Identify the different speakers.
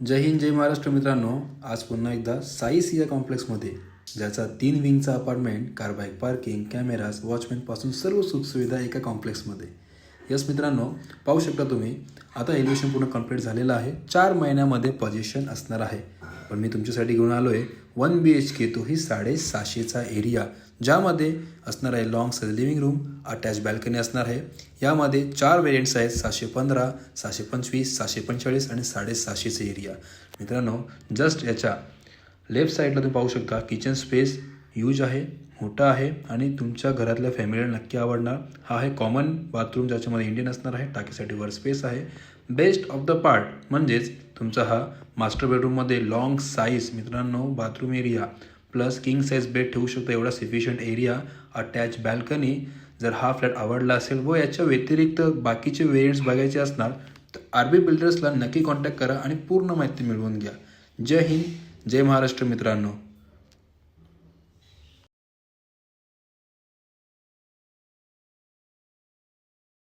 Speaker 1: जय हिंद जय महाराष्ट्र मित्रांनो, आज पुन्हा एकदा साई सिया कॉम्प्लेक्समध्ये ज्याचा 3 विंगचा apartment, car bike parking, cameras, वॉचमॅनपासून सर्व सुखसुविधा एका कॉम्प्लेक्समध्ये. यस मित्रांनो, पाहू शकता तुम्ही आता एलिव्हेशन पूर्ण कंप्लीट झालेलं आहे. 4 महिन्यामध्ये पोझिशन असणार आहे. पण मी तुमच्यासाठी घेऊन आलो आहे 1 BHK, तोही 750चा एरिया, ज्यामध्ये असणार आहे long size living room, attach balcony असणार आहे. यामध्ये 4 वेरियंट्स आहेत, 715, 725, 745 आणि 750चे एरिया. मित्रांनो, जस्ट याच्या लेफ्ट साईडला तुम्ही पाहू शकता किचन स्पेस यूज आहे, मोठा आहे आणि तुमच्या घरातल्या फॅमिलीला नक्की आवडणार. हा आहे कॉमन बाथरूम, ज्याच्यामध्ये इंडियन असणार आहे. टाकीसाठी वर स्पेस आहे. बेस्ट ऑफ द पार्ट म्हणजेच तुमचा हा मास्टर बेडरूममध्ये लॉंग साईज मित्रांनो bathroom area plus king size bed ठेवू शकता, एवढा सफिशियंट एरिया, अटॅच बॅल्कनी. जर हा फ्लॅट आवडला असेल व याच्या व्यतिरिक्त बाकीचे वेरियंट्स बघायचे असणार तर RB बिल्डर्सला नक्की कॉन्टॅक्ट करा आणि पूर्ण माहिती मिळवून घ्या. जय हिंद जय महाराष्ट्र मित्रांनो.